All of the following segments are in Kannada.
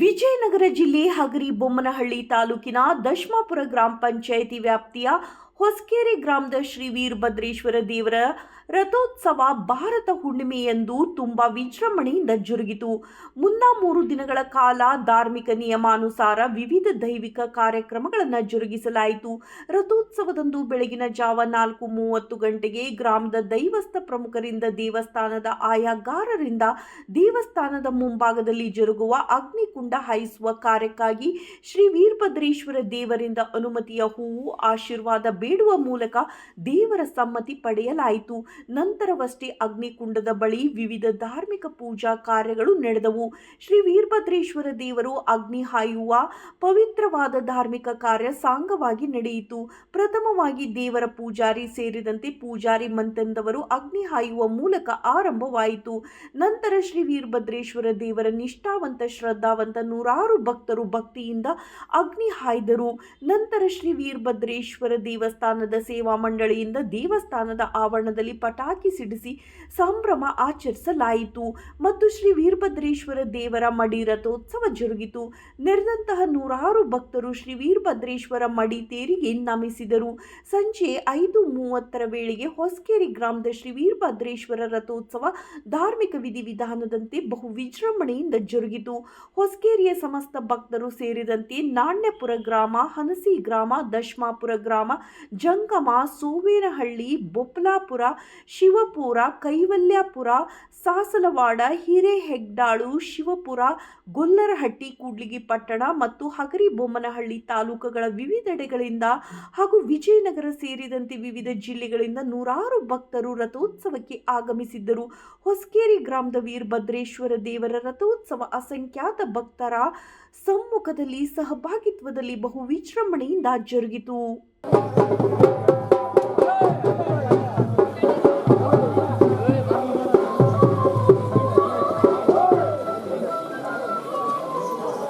ವಿಜಯನಗರ ಜಿಲ್ಲೆ ಹಗರಿಬೊಮ್ಮನಹಳ್ಳಿ ತಾಲೂಕಿನ ದಶಮಾಪುರ ಗ್ರಾಮ ಪಂಚಾಯಿತಿ ವ್ಯಾಪ್ತಿಯ ಹೊಸಕೆರೆ ಗ್ರಾಮದ ಶ್ರೀ ವೀರಭದ್ರೇಶ್ವರ ದೇವರ ರಥೋತ್ಸವ ಭಾರತ ಹುಣ್ಣಿಮೆಯಂದು ತುಂಬಾ ವಿಜೃಂಭಣೆಯಿಂದ ಜರುಗಿತು. ಮುನ್ನ 3 ದಿನಗಳ ಕಾಲ ಧಾರ್ಮಿಕ ನಿಯಮಾನುಸಾರ ವಿವಿಧ ದೈವಿಕ ಕಾರ್ಯಕ್ರಮಗಳನ್ನು ಜರುಗಿಸಲಾಯಿತು. ರಥೋತ್ಸವದಂದು ಬೆಳಗಿನ ಜಾವ 4:30 ಗಂಟೆಗೆ ಗ್ರಾಮದ ದೈವಸ್ಥ ಪ್ರಮುಖರಿಂದ ದೇವಸ್ಥಾನದ ಆಯಾಗಾರರಿಂದ ದೇವಸ್ಥಾನದ ಮುಂಭಾಗದಲ್ಲಿ ಜರುಗುವ ಅಗ್ನಿಕುಂಡ ಹಾಯಿಸುವ ಕಾರ್ಯಕ್ಕಾಗಿ ಶ್ರೀ ವೀರಭದ್ರೇಶ್ವರ ದೇವರಿಂದ ಅನುಮತಿಯ ಹೂವು ಆಶೀರ್ವಾದ ಬೇಡುವ ಮೂಲಕ ದೇವರ ಸಮ್ಮತಿ ಪಡೆಯಲಾಯಿತು. ನಂತರವಷ್ಟೇ ಅಗ್ನಿಕುಂಡದ ಬಳಿ ವಿವಿಧ ಧಾರ್ಮಿಕ ಪೂಜಾ ಕಾರ್ಯಗಳು ನಡೆದವು. ಶ್ರೀ ವೀರಭದ್ರೇಶ್ವರ ದೇವರು ಅಗ್ನಿ ಹಾಯುವ ಪವಿತ್ರವಾದ ಧಾರ್ಮಿಕ ಕಾರ್ಯ ಸಾಂಗವಾಗಿ ನಡೆಯಿತು. ಪ್ರಥಮವಾಗಿ ದೇವರ ಪೂಜಾರಿ ಸೇರಿದಂತೆ ಪೂಜಾರಿ ಮಂತಂದವರು ಅಗ್ನಿ ಹಾಯುವ ಮೂಲಕ ಆರಂಭವಾಯಿತು. ನಂತರ ಶ್ರೀ ವೀರಭದ್ರೇಶ್ವರ ದೇವರ ನಿಷ್ಠಾವಂತ ಶ್ರದ್ಧಾವಂತ ನೂರಾರು ಭಕ್ತರು ಭಕ್ತಿಯಿಂದ ಅಗ್ನಿ ಹಾಯ್ದರು. ನಂತರ ಶ್ರೀ ವೀರಭದ್ರೇಶ್ವರ ದೇವಸ್ಥಾನದ ಸೇವಾ ಮಂಡಳಿಯಿಂದ ದೇವಸ್ಥಾನದ ಆವರಣದಲ್ಲಿ ಪಟಾಕಿ ಸಿಡಿಸಿ ಸಂಭ್ರಮ ಆಚರಿಸಲಾಯಿತು ಮತ್ತು ಶ್ರೀ ವೀರಭದ್ರೇಶ್ವರ ದೇವರ ಮಡಿ ರಥೋತ್ಸವ ಜರುಗಿತು. ನೆರೆದಂತಹ ನೂರಾರು ಭಕ್ತರು ಶ್ರೀ ವೀರಭದ್ರೇಶ್ವರ ಮಡಿ ತೇರಿಗೆ ನಮಿಸಿದರು. ಸಂಜೆ 5:30 ವೇಳೆಗೆ ಹೊಸಕೆರೆ ಗ್ರಾಮದ ಶ್ರೀ ವೀರಭದ್ರೇಶ್ವರ ರಥೋತ್ಸವ ಧಾರ್ಮಿಕ ವಿಧಿವಿಧಾನದಂತೆ ಬಹು ವಿಜೃಂಭಣೆಯಿಂದ ಜರುಗಿತು. ಹೊಸಕೆರೆಯ ಸಮಸ್ತ ಭಕ್ತರು ಸೇರಿದಂತೆ ನಾಣ್ಯಪುರ ಗ್ರಾಮ, ಹನಸಿ ಗ್ರಾಮ, ದಶಮಾಪುರ ಗ್ರಾಮ, ಜಂಗಮ, ಸೋವೇನಹಳ್ಳಿ, ಬೊಪ್ಪಲಾಪುರ, ಶಿವಪುರ, ಕೈವಲ್ಯಾಪುರ, ಸಾಸಲವಾಡ, ಹಿರೇಹೆಗ್ದಾಳು, ಶಿವಪುರ, ಗೊಲ್ಲರಹಟ್ಟಿ, ಕೂಡ್ಲಿಗಿ ಪಟ್ಟಣ ಮತ್ತು ಹಗರಿಬೊಮ್ಮನಹಳ್ಳಿ ತಾಲೂಕುಗಳ ವಿವಿಧೆಡೆಗಳಿಂದ ಹಾಗೂ ವಿಜಯನಗರ ಸೇರಿದಂತೆ ವಿವಿಧ ಜಿಲ್ಲೆಗಳಿಂದ ನೂರಾರು ಭಕ್ತರು ರಥೋತ್ಸವಕ್ಕೆ ಆಗಮಿಸಿದ್ದರು. ಹೊಸಕೆರೆ ಗ್ರಾಮದ ವೀರಭದ್ರೇಶ್ವರ ದೇವರ ರಥೋತ್ಸವ ಅಸಂಖ್ಯಾತ ಭಕ್ತರ ಸಮ್ಮುಖದಲ್ಲಿ ಸಹಭಾಗಿತ್ವದಲ್ಲಿ ಬಹು ವಿಜೃಂಭಣೆಯಿಂದ ಜರುಗಿತು.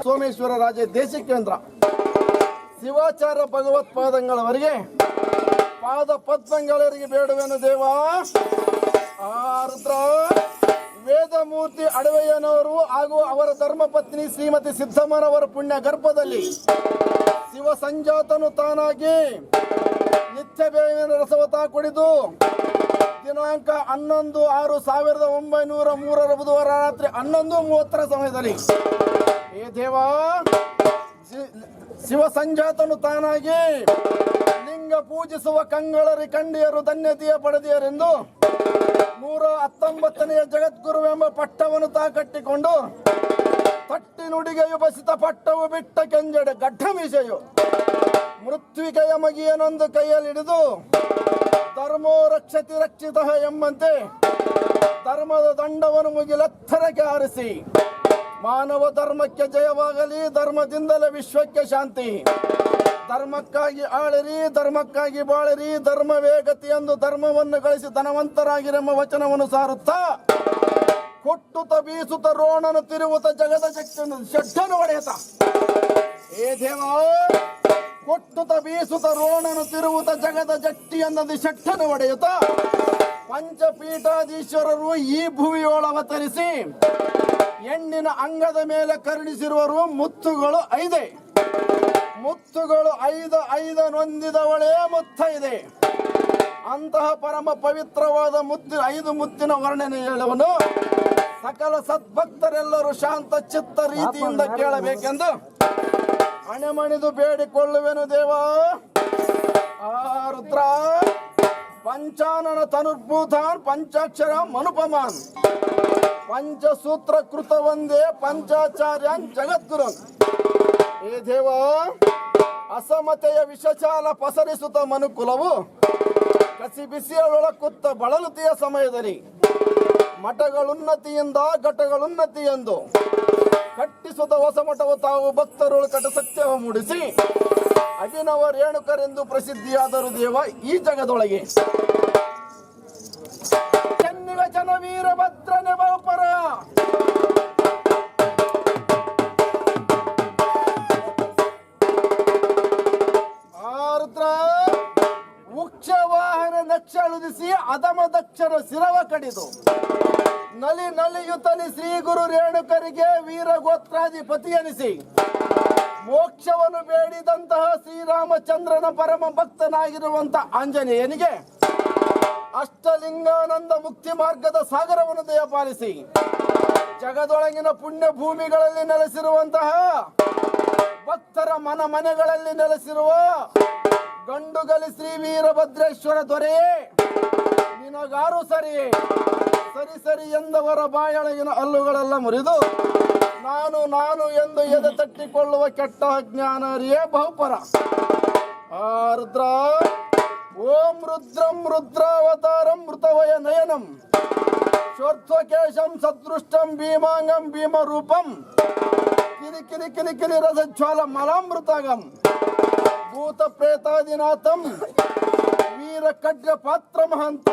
ಸೋಮೇಶ್ವರ ರಾಜ ದೇಶ ಕೇಂದ್ರ ಶಿವಾಚಾರ್ಯ ಭಗವತ್ಪಾದಂಗಳವರಿಗೆ ಪಾದ ಪದ್ಮಂಗಳವರಿಗೆ ಬೇಡುವೆನು ದೇವ. ಆರುದ್ರ ವೇದಮೂರ್ತಿ ಅಡವಯ್ಯನವರು ಹಾಗೂ ಅವರ ಧರ್ಮಪತ್ನಿ ಶ್ರೀಮತಿ ಸಿದ್ದಮ್ಮನವರ ಪುಣ್ಯ ಗರ್ಭದಲ್ಲಿ ಶಿವ ಸಂಜಾತನು ತಾನಾಗಿ ನಿತ್ಯ ಬೇವಿನ ರಸವತ ಕುಡಿದು ದಿನಾಂಕ 11/6/1903 ಬುಧವಾರ ರಾತ್ರಿ 11:30 ಸಮಯದಲ್ಲಿ ಏ ದೇವ ಶಿವ ಸಂಜಾತನು ತಾನಾಗಿ ಲಿಂಗ ಪೂಜಿಸುವ ಕಂಗಳರಿ ಕಂಡಿಯರು ಧನ್ಯತೆಯ ಪಡೆದಿಯರೆಂದು 119ನೇ ಜಗದ್ಗುರುವೆಂಬ ಪಟ್ಟವನ್ನು ಕಟ್ಟಿಕೊಂಡು ತಟ್ಟಿ ನುಡಿಗೆಯು ಬಸಿತ ಪಟ್ಟವು ಬಿಟ್ಟ ಕೆಂಜಡೆ ಗಡ್ಡ ಮೀಸೆಯು ಮೃತ್ವಿಕೆಯ ಮಗಿಯನೊಂದು ಕೈಯಲ್ಲಿ ಹಿಡಿದು ಧರ್ಮೋ ರಕ್ಷತಿ ರಕ್ಷಿತ ಎಂಬಂತೆ ಧರ್ಮದ ದಂಡವನ್ನು ಮುಗಿಲೆತ್ತರಕ್ಕೆ ಹಾರಿಸಿ ಮಾನವ ಧರ್ಮಕ್ಕೆ ಜಯವಾಗಲಿ, ಧರ್ಮದಿಂದಲೇ ವಿಶ್ವಕ್ಕೆ ಶಾಂತಿ, ಧರ್ಮಕ್ಕಾಗಿ ಆಳಿರಿ, ಧರ್ಮಕ್ಕಾಗಿ ಬಾಳಿರಿ, ಧರ್ಮವೇ ಗತಿ ಎಂದು ಧರ್ಮವನ್ನು ಗಳಿಸಿ ಧನವಂತರಾಗಿರೆಂಬ ವಚನವನ್ನು ಸಾರುತ್ತಾ ಕೊಟ್ಟುತ್ತ ಬೀಸುತ್ತ ರೋಣನು ತಿರುವುತ್ತ ಜಗದ ಶೆಟ್ಟನು ಹೊಡೆಯುತ್ತ ಏ ದೇವ ಕೊಟ್ಟುತ್ತ ಬೀಸುತ್ತ ರೋಣನು ತಿರುವುತ್ತ ಜಗದ ಜಟ್ಟಿ ಅನ್ನದು ಶೆಟ್ಟನು ಹೊಡೆಯುತ್ತ ಪಂಚಪೀಠಾಧೀಶ್ವರರು ಈ ಭುವಿಯೊಳ ಅವತರಿಸಿ ಹೆಣ್ಣಿನ ಅಂಗದ ಮೇಲೆ ಕರುಣಿಸಿರುವರು ಮುತ್ತುಗಳು 5 ಮುತ್ತುಗಳು 5 ನೊಂದಿದವಳೇ ಮುತ್ತ ಇದೆ. ಅಂತಹ ಪರಮ ಪವಿತ್ರವಾದ 5 ಮುತ್ತಿನ ವರ್ಣನೆ ಹೇಳುವನು ಸಕಲ ಸದ್ಭಕ್ತರೆಲ್ಲರೂ ಶಾಂತ ಚಿತ್ತ ರೀತಿಯಿಂದ ಕೇಳಬೇಕೆಂದು ಅಣೆಮಣಿದು ಬೇಡಿಕೊಳ್ಳುವೆನು ದೇವ. ರುದ್ರ ಪಂಚಾನನ ತನುರ್ಭೂತಾನ್ ಪಂಚಾಕ್ಷರ ಮನುಪಮಾನ್ ಪಂಚಸೂತ್ರ ಕೃತ ಒಂದೇ ಪಂಚಾಚಾರ್ಯನ್ ಜಗದ್ಗುರು. ಏ ದೇವ ಅಸಮತೆಯ ವಿಷಚಾಲ ಪಸರಿಸುತ್ತ ಮನುಕುಲವು ಕಸಿ ಬಿಸಿಯೊಳಕುತ್ತ ಬಳಲುತಿಯ ಸಮಯದಲ್ಲಿ ಮಠಗಳುನ್ನತಿಯಿಂದ ಘಟಗಳುನ್ನತಿ ಎಂದು ಕಟ್ಟಿಸುತ್ತ ಹೊಸ ಮಠವು ತಾವು ಭಕ್ತರುಳು ಕಟ ಸತ್ಯವ ಮೂಡಿಸಿ ಅಭಿನವ ರೇಣುಕರೆಂದು ಪ್ರಸಿದ್ಧಿಯಾದರು ದೇವ ಈ ಜಗದೊಳಗೆ. ಚೆನ್ನಿವಚನ ವೀರಭದ್ರನೆ ಬಹುಪರ ಆರುದ್ರ ಮುಖ್ಯ ವಾಹನ ನಕ್ಷ ಅಳುದಿಸಿ ಅಧಮ ದಕ್ಷ ದಕ್ಷನ ಶಿರವ ಕಡಿದು ನಲಿ ನಲಿಯುತ್ತಲಿ ಶ್ರೀ ಗುರು ರೇಣುಕರಿಗೆ ವೀರಗೋತ್ರಾಧಿಪತಿ ಎನಿಸಿ ಮೋಕ್ಷವನ್ನು ಬೇಡಿದಂತಹ ಶ್ರೀರಾಮಚಂದ್ರನ ಪರಮ ಭಕ್ತನಾಗಿರುವಂತ ಆಂಜನೇಯನಿಗೆ ಅಷ್ಟಲಿಂಗಾನಂದ ಮುಕ್ತಿ ಮಾರ್ಗದ ಸಾಗರವನ್ನು ದಯಪಾಲಿಸಿ ಜಗದೊಳಗಿನ ಪುಣ್ಯ ಭೂಮಿಗಳಲ್ಲಿ ನೆಲೆಸಿರುವಂತಹ ಭಕ್ತರ ಮನೆಗಳಲ್ಲಿ ನೆಲೆಸಿರುವ ಗಂಡುಗಲಿ ಶ್ರೀ ವೀರಭದ್ರೇಶ್ವರ ದೊರೆಯೇ ನಿನಗಾರು ಸರಿ ಸರಿ ಎಂದವರ ಬಾಯೊಳಗಿನ ಹಲ್ಲುಗಳೆಲ್ಲ ಮುರಿದು ನಾನು ಎಂದು ಎದೆ ತಟ್ಟಿಕೊಳ್ಳುವ ಕೆಟ್ಟ ಅಜ್ಞಾನರಿಯೇ ಬಹುಪರ. ರುದ್ರ ಓಂ ರುದ್ರಂ ರುದ್ರಾವತಾರಂ ಮೃತವಯ ನಯನಂ ಶೋರ್ಧ್ವಕೇಶಂ ಸದೃಷ್ಟಂ ಭೀಮಾಂಗಂ ಭೀಮರೂಪಂ ಕಿಲಿ ರಸಜ್ವಾಲ ಮಲಾಮೃತಗಂ ಭೂತ ಪ್ರೇತಾದಿನಾಥಂ ವೀರ ಖಡ್ಗ ಪಾತ್ರ ಮಹಂತ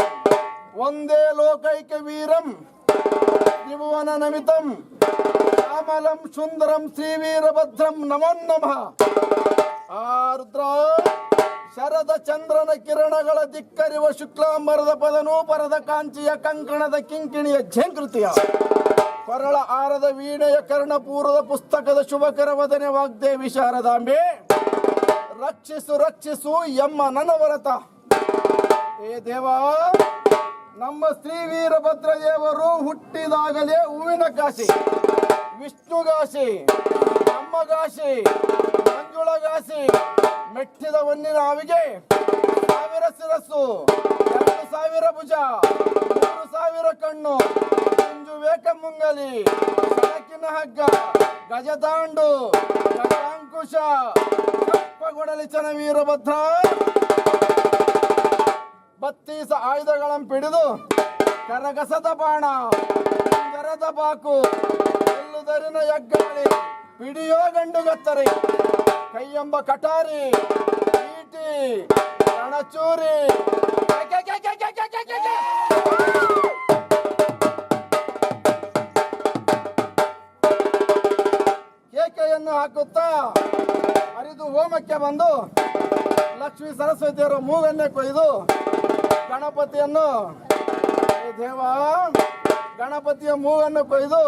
ಒಂದೇ ಲೋಕೈಕ ವೀರಂ ತ್ರಿಭುವನ ನಮಿತಂ ಶ್ಯಾಮಲಂ ಸುಂದರಂ ಶ್ರೀ ವೀರಭದ್ರಂ ನಮೋ ನಮಃ. ರುದ್ರ ಶರದ ಚಂದ್ರನ ಕಿರಣಗಳ ಧಿಕ್ಕರಿವ ಶುಕ್ಲಾಂಬರದ ಪದನೂಪರದ ಕಾಂಚಿಯ ಕಂಕಣದ ಕಿಂಕಿಣಿಯ ಝಂಕೃತಿಯ ಕೊರಳ ಆರದ ವೀಣೆಯ ಕರ್ಣಪೂರದ ಪುಸ್ತಕದ ಶುಭಕರ ವದನೆ ವಾಗ್ದೇವಿ ಶಾರದಾಂಬೆ ರಕ್ಷಿಸು ಎಮ್ಮ ನನವರತ. ಏ ದೇವ, ನಮ್ಮ ಶ್ರೀ ವೀರಭದ್ರ ದೇವರು ಹುಟ್ಟಿದಾಗಲೇ ಹೂವಿನ ಕಾಶಿ, ವಿಷ್ಣುಗಾಶಿ, ಅಮ್ಮಗಾಶಿ, ಮಂಜುಳಗಾಶಿ, ಮೆಟ್ಟಿದ ಹೊನ್ನಿನ ಆವಿಗೆ 1000 ಶಿರಸ್ಸು, 2,000 ಭುಜ, 3,000 ಕಣ್ಣು, ವೇಕ ಮುಂಗಲಿ, ಬೆಳಕಿನ ಹಗ್ಗ, ಗಜದಾಂಡು, ಗಜಾಂಕುಶ, ಕಪ್ಪಗೊಡಲಿಚನ ವೀರಭದ್ರ 32 ಆಯುಧಗಳನ್ನು ಪಿಡಿದು ಕರಗಸದ ಬಾಣ, ಗರದ ಬಾಕು, ಎಲ್ಲುದರಿನ ಯಗ್ಗಾಳಿ, ಪಿಡಿಯೋ ಗಂಡುಗತ್ತರಿ, ಕೈಯೆಂಬ ಕಟಾರಿ, ಈಟಿ, ರಣಚೂರಿ, ಕೇಕೆಯನ್ನು ಹಾಕುತ್ತಾ ಹರಿದು ಹೋಮಕ್ಕೆ ಬಂದು ಲಕ್ಷ್ಮೀ ಸರಸ್ವತಿಯರ ಮೂಗನ್ನೇ ಕೊಯ್ದು ಗಣಪತಿಯನ್ನು, ದೇವ, ಗಣಪತಿಯ ಮೂಗನ್ನು ಕೊಯ್ದು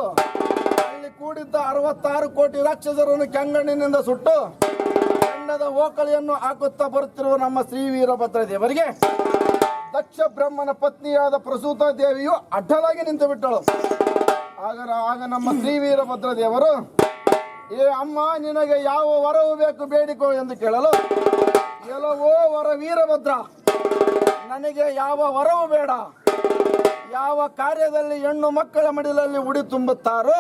ಅಲ್ಲಿ ಕೂಡಿದ್ದ 66 ಕೋಟಿ ರಾಕ್ಷಸರನ್ನು ಕೆಂಗಣ್ಣಿನಿಂದ ಸುಟ್ಟು ಕೆಂಡದ ಓಕಳಿಯನ್ನು ಹಾಕುತ್ತಾ ಬರುತ್ತಿರುವ ನಮ್ಮ ಶ್ರೀ ವೀರಭದ್ರ ದೇವರಿಗೆ ದಕ್ಷ ಬ್ರಹ್ಮನ ಪತ್ನಿಯಾದ ಪ್ರಸೂತ ದೇವಿಯು ಅಡ್ಡಲಾಗಿ ನಿಂತು ಬಿಟ್ಟಳು. ಆಗ ನಮ್ಮ ಶ್ರೀ ವೀರಭದ್ರ ದೇವರು, ಏ ಅಮ್ಮ, ನಿನಗೆ ಯಾವ ವರವು ಬೇಕು ಬೇಡಿಕೋ ಎಂದು ಕೇಳಲು, ಎಲ್ಲವೋ ವರ ವೀರಭದ್ರ, ನನಗೆ ಯಾವ ವರವು ಬೇಡ. ಯಾವ ಕಾರ್ಯದಲ್ಲಿ ಹೆಣ್ಣು ಮಕ್ಕಳ ಮಡಿಲಲ್ಲಿ ಉಡಿ ತುಂಬುತ್ತಾರೋ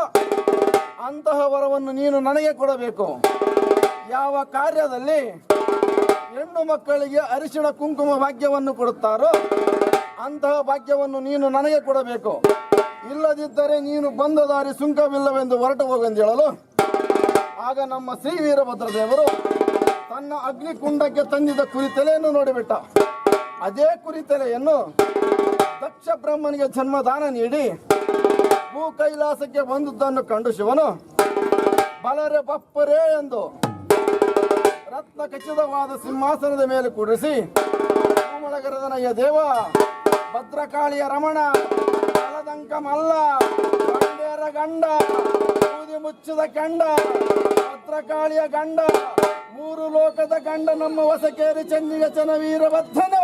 ಅಂತಹ ವರವನ್ನು ನೀನು ನನಗೆ ಕೊಡಬೇಕು. ಯಾವ ಕಾರ್ಯದಲ್ಲಿ ಹೆಣ್ಣು ಮಕ್ಕಳಿಗೆ ಅರಿಶಿಣ ಕುಂಕುಮ ಭಾಗ್ಯವನ್ನು ಕೊಡುತ್ತಾರೋ ಅಂತಹ ಭಾಗ್ಯವನ್ನು ನೀನು ನನಗೆ ಕೊಡಬೇಕು. ಇಲ್ಲದಿದ್ದರೆ ನೀನು ಬಂದ ದಾರಿ ಸುಂಕವಿಲ್ಲವೆಂದು ಹೊರಟು ಹೋಗೆಂದು ಹೇಳಲು, ಆಗ ನಮ್ಮ ಶ್ರೀ ವೀರಭದ್ರ ದೇವರು ತನ್ನ ಅಗ್ನಿಕುಂಡಕ್ಕೆ ತಂದಿದ್ದ ಕುರಿತಲೆಯನ್ನು ನೋಡಿಬಿಟ್ಟ. ಅದೇ ಕುರಿತಲೆಯನ್ನು ದಕ್ಷ ಬ್ರಹ್ಮನಿಗೆ ಜನ್ಮದಾನ ನೀಡಿ ಭೂ ಕೈಲಾಸಕ್ಕೆ ಬಂದುದನ್ನು ಕಂಡು ಶಿವನು ಬಲರೆ ಬಪ್ಪರೇ ಎಂದು ರತ್ನ ಖಚಿತವಾದ ಸಿಂಹಾಸನದ ಮೇಲೆ ಕೂಡಿಸಿ, ಕೋಮಳಗರದನಯ್ಯ ದೇವ, ಭದ್ರಕಾಳಿಯ ರಮಣ, ಕಲದಂಕ ಮಲ್ಲ, ಗಂಡೇರ ಗಂಡ, ಬೂದಿ ಮುಚ್ಚಿದ ಕೆಂಡ, ಭದ್ರಕಾಳಿಯ ಗಂಡ, 3 ಲೋಕದ ಗಂಡ ನಮ್ಮ ಹೊಸಕೇರಿ ಚಂದಿಗ ಚನ ವೀರಭದ್ರನ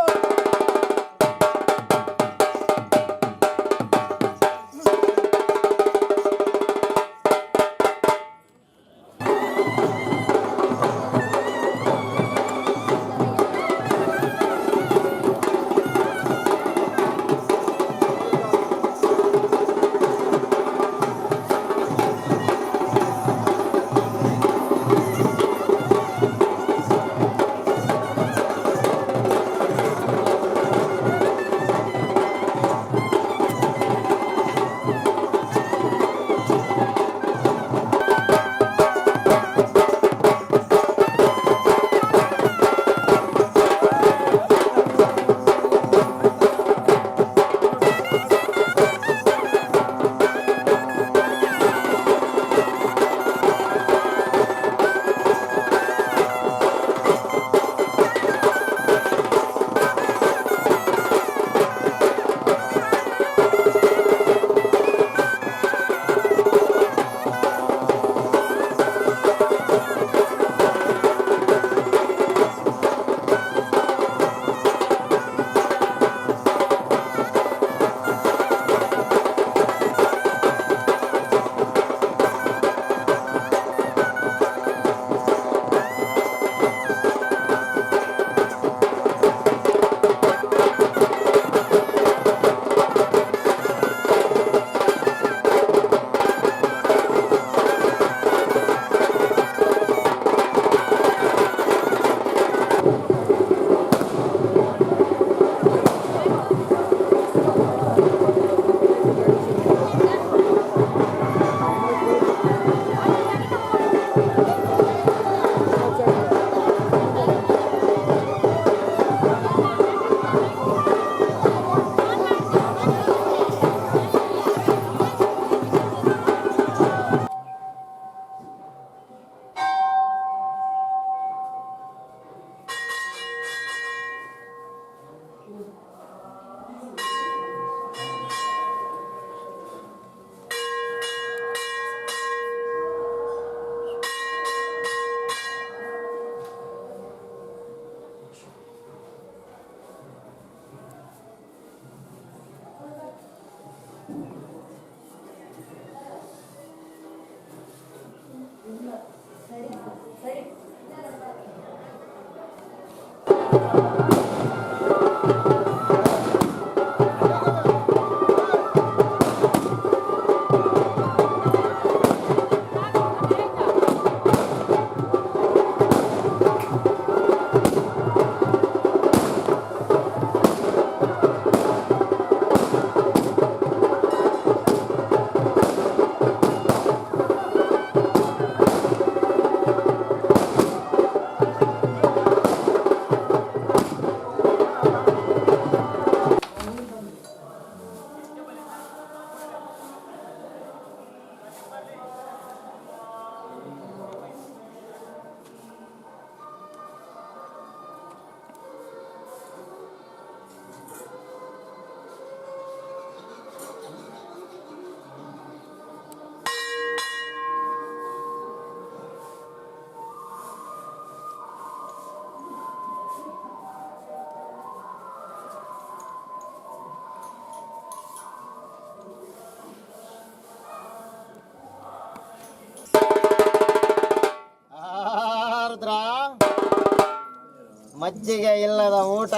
ಮಜ್ಜಿಗೆ ಇಲ್ಲದ ಊಟ,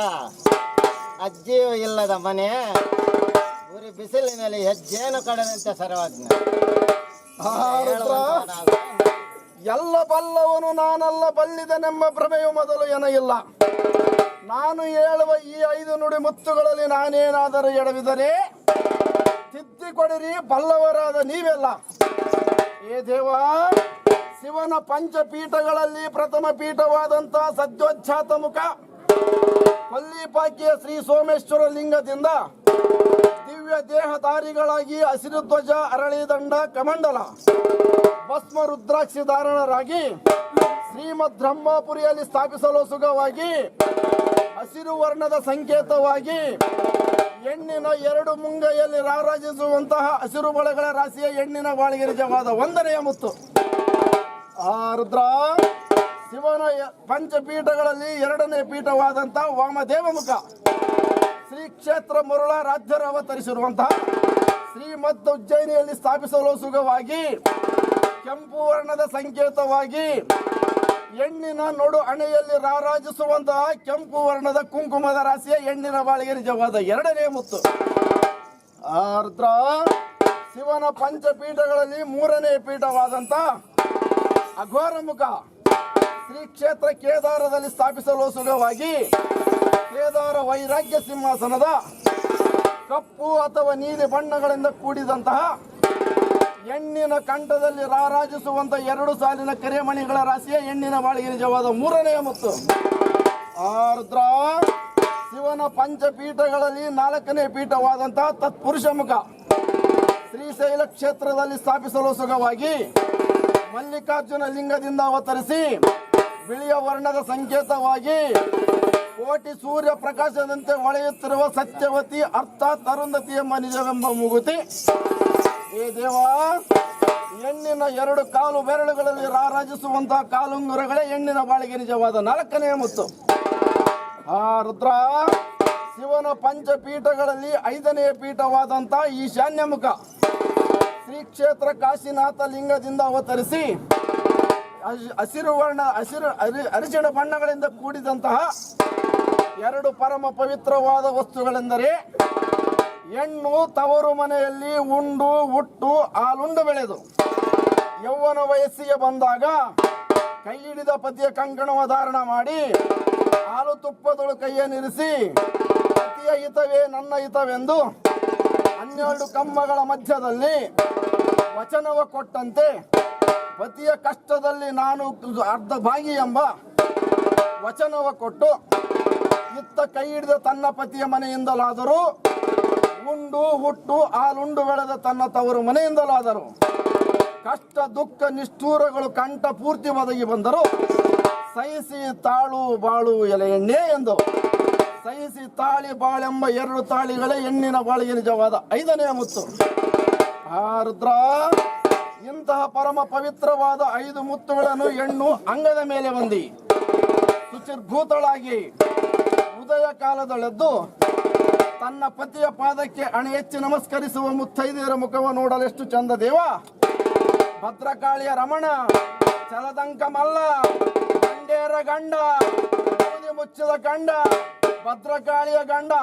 ಅಜ್ಜಿಯೂ ಇಲ್ಲದ ಮನೆ, ಉರಿ ಬಿಸಿಲಿನಲ್ಲಿ ಹೆಜ್ಜೇನು ಕಡದಂತೆ ಸರ್ವಜ್ಞ. ಎಲ್ಲ ಬಲ್ಲವನು ನಾನಲ್ಲ ಬಲ್ಲಿದನೆಂಬ ಭ್ರಮೆಯು ಮೊದಲು ಏನಿಲ್ಲ. ನಾನು ಹೇಳುವ ಈ 5 ನುಡಿ ಮುತ್ತುಗಳಲ್ಲಿ ನಾನೇನಾದರೂ ಎಡವಿದರೆ ತಿದ್ದಿಕೊಡಿರಿ, ಬಲ್ಲವರಾದ ನೀವೆಲ್ಲ. ಏ ದೇವ, ಶಿವನ ಪಂಚಪೀಠಗಳಲ್ಲಿ ಪ್ರಥಮ ಪೀಠವಾದಂತಹ ಸದ್ಯೋಚ್ಛಾತ ಮುಖ ಕೊಲ್ಲಿಪಾಕಿಯ ಶ್ರೀ ಸೋಮೇಶ್ವರ ಲಿಂಗದಿಂದ ದಿವ್ಯ ದೇಹಧಾರಿಗಳಾಗಿ ಹಸಿರು ಧ್ವಜ, ಅರಳಿ ದಂಡ, ಕಮಂಡಲ, ಭಸ್ಮ, ರುದ್ರಾಕ್ಷಿ ಧಾರಣರಾಗಿ ಶ್ರೀಮದ್ ಬ್ರಹ್ಮಪುರಿಯಲ್ಲಿ ಸ್ಥಾಪಿಸಲು ಸುಖವಾಗಿ ಹಸಿರು ವರ್ಣದ ಸಂಕೇತವಾಗಿ ಹೆಣ್ಣಿನ 2 ಮುಂಗೈಯಲ್ಲಿ ರಾರಾಜಿಸುವಂತಹ ಹಸಿರು ಬಳೆಗಳ ರಾಶಿಯ ಹೆಣ್ಣಿನ ಬಾಳಿಗೆ ನಿಜವಾದ ವಂದನೆಯ ಮುತ್ತು. ರುದ್ರ, ಶಿವನ ಪಂಚಪೀಠಗಳಲ್ಲಿ 2ನೇ ಪೀಠವಾದಂತಹ ವಾಮದೇವ ಮುಖ ಶ್ರೀ ಕ್ಷೇತ್ರ ಮರುಳ ರಾಜ್ಯರು ಅವತರಿಸಿರುವಂತಹ ಶ್ರೀಮದ್ ಉಜ್ಜಯಿನಿಯಲ್ಲಿ ಸ್ಥಾಪಿಸಲು ಸುಖವಾಗಿ ಕೆಂಪು ವರ್ಣದ ಸಂಕೇತವಾಗಿ ಹೆಣ್ಣಿನ ನಡು ಹಣೆಯಲ್ಲಿ ರಾರಾಜಿಸುವಂತಹ ಕೆಂಪು ವರ್ಣದ ಕುಂಕುಮದ ರಾಶಿಯ ಹೆಣ್ಣಿನ ಬಾಳಿಗೆ ನಿಜವಾದ 2ನೇ ಮುತ್ತು. ರುದ್ರ, ಶಿವನ ಪಂಚಪೀಠಗಳಲ್ಲಿ 3ನೇ ಪೀಠವಾದಂತಹ ಅಘೋರ ಮುಖ ಶ್ರೀ ಕ್ಷೇತ್ರ ಕೇದಾರದಲ್ಲಿ ಸ್ಥಾಪಿಸಲು ಸುಖವಾಗಿ ಕೇದಾರ ವೈರಾಗ್ಯ ಸಿಂಹಾಸನದ ಕಪ್ಪು ಅಥವಾ ನೀಲಿ ಬಣ್ಣಗಳಿಂದ ಕೂಡಿದಂತಹ ಹೆಣ್ಣಿನ ಕಂಠದಲ್ಲಿ ರಾರಾಜಿಸುವಂತ 2 ಸಾಲಿನ ಕರೆಮಣಿಗಳ ರಾಶಿಯ ಹೆಣ್ಣಿನ ಬಾಳಿಗೆ ನಿಜವಾದ 3ನೇ ಮುತ್ತು. ರುದ್ರ, ಶಿವನ ಪಂಚಪೀಠಗಳಲ್ಲಿ 4ನೇ ಪೀಠವಾದಂತಹ ತತ್ಪುರುಷ ಮುಖ ಶ್ರೀಶೈಲ ಕ್ಷೇತ್ರದಲ್ಲಿ ಸ್ಥಾಪಿಸಲು ಸುಖವಾಗಿ ಮಲ್ಲಿಕಾರ್ಜುನ ಲಿಂಗದಿಂದ ಅವತರಿಸಿ ಬಿಳಿಯ ವರ್ಣದ ಸಂಕೇತವಾಗಿ ಕೋಟಿ ಸೂರ್ಯ ಪ್ರಕಾಶದಂತೆ ಹೊಳೆಯುತ್ತಿರುವ ಸತ್ಯವತಿ ಅರ್ಥಾತ್ ಅರುಂಧತಿ ಎಂಬ ನಿಜವೆಂಬ ಮೂಗುತಿ. ಏ ದೇವ, ಹೆಣ್ಣಿನ 2 ಕಾಲು ಬೆರಳುಗಳಲ್ಲಿ ರಾರಾಜಿಸುವಂತಹ ಕಾಲುಂಗುರಗಳೇ ಹೆಣ್ಣಿನ ಬಾಳಿಗೆ ನಿಜವಾದ 4ನೇ ಮುತ್ತು. ರುದ್ರ, ಶಿವನ ಪಂಚಪೀಠಗಳಲ್ಲಿ 5ನೇ ಪೀಠವಾದಂತಹ ಈಶಾನ್ಯ ಮುಖ ಶ್ರೀ ಕ್ಷೇತ್ರ ಕಾಶಿನಾಥ ಲಿಂಗದಿಂದ ಅವತರಿಸಿ ಅರಿಶಿಣ ಬಣ್ಣಗಳಿಂದ ಕೂಡಿದಂತಹ 2 ಪರಮ ಪವಿತ್ರವಾದ ವಸ್ತುಗಳೆಂದರೆ ಹೆಣ್ಣು ತವರು ಮನೆಯಲ್ಲಿ ಉಂಡು ಹುಟ್ಟು ಹಾಲುಂಡು ಬೆಳೆದು ಯೌವನ ವಯಸ್ಸಿಗೆ ಬಂದಾಗ ಕೈ ಹಿಡಿದ ಪತಿಯ ಕಂಕಣವ ಧಾರಣ ಮಾಡಿ ಹಾಲು ತುಪ್ಪದೊಳು ಕೈಯನ್ನಿರಿಸಿ ಪತಿಯ ಹಿತವೇ ನನ್ನ ಹಿತವೆಂದು 12 ಕಂಬಗಳ ಮಧ್ಯದಲ್ಲಿ ವಚನವ ಕೊಟ್ಟಂತೆ ಪತಿಯ ಕಷ್ಟದಲ್ಲಿ ನಾನು ಅರ್ಧ ಭಾಗಿ ಎಂಬ ವಚನವ ಕೊಟ್ಟು ಇತ್ತ ಕೈ ಹಿಡಿದ ತನ್ನ ಪತಿಯ ಮನೆಯಿಂದಲಾದರೂ ಉಂಡು ಹುಟ್ಟು ಹಾಲುಂಡು ಬೆಳೆದ ತನ್ನ ತವರು ಮನೆಯಿಂದಲಾದರೂ ಕಷ್ಟ ದುಃಖ ನಿಷ್ಠೂರಗಳು ಕಂಠ ಪೂರ್ತಿ ಒದಗಿ ಬಂದರು ಸಹಿಸಿ ತಾಳು ಬಾಳು ಎಲೆ ಎಣ್ಣೆ ಎಂದು ಸಹಿಸಿ ತಾಳಿ ಬಾಳೆಂಬ 2 ತಾಳಿಗಳೇ ಹೆಣ್ಣಿನ ಬಾಳಿಗೆ ನಿಜವಾದ 5ನೇ ಮುತ್ತು. ರುದ್ರ, ಇಂತಹ ಪರಮ ಪವಿತ್ರವಾದ 5 ಮುತ್ತುಗಳನ್ನು ಹೆಣ್ಣು ಅಂಗದ ಮೇಲೆ ಹೊಂದಿ ಶುಚಿರ್ಭೂತಳಾಗಿ ಉದಯ ಕಾಲದೊಳೆದ್ದು ತನ್ನ ಪತಿಯ ಪಾದಕ್ಕೆ ಅಣೆ ಹೆಚ್ಚಿ ನಮಸ್ಕರಿಸುವ ಮುತ್ತೈದೆಯರ ಮುಖವ ನೋಡಲೆಷ್ಟು ಚಂದ ದೇವ. ಭದ್ರಕಾಳಿಯ ರಮಣ, ಚಲದಂಕ ಮಲ್ಲ, ಗಂಡೇರ ಗಂಡ, ಮುಚ್ಚಿದ ಗಂಡ, ಭದ್ರಕಾಳಿಯ ಗಂಡ.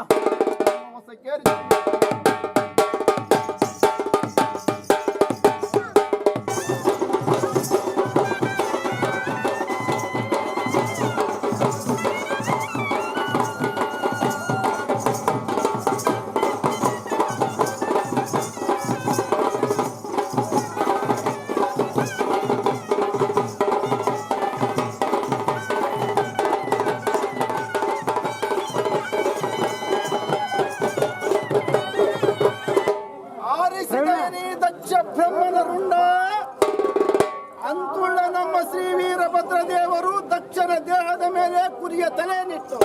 ದಕ್ಷ ಬ್ರಹ್ಮನ ರುಂಡ ಅಂತುಳ್ಳ ನಮ್ಮ ಶ್ರೀ ವೀರಭದ್ರ ದೇವರು ದಕ್ಷನ ದೇಹದ ಮೇಲೆ ಕುರಿಯ ತಲೆಯನ್ನಿಟ್ಟು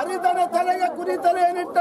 ಅರಿದನ ತಲೆಗೆ ಕುರಿ ತಲೆಯನ್ನಿಟ್ಟ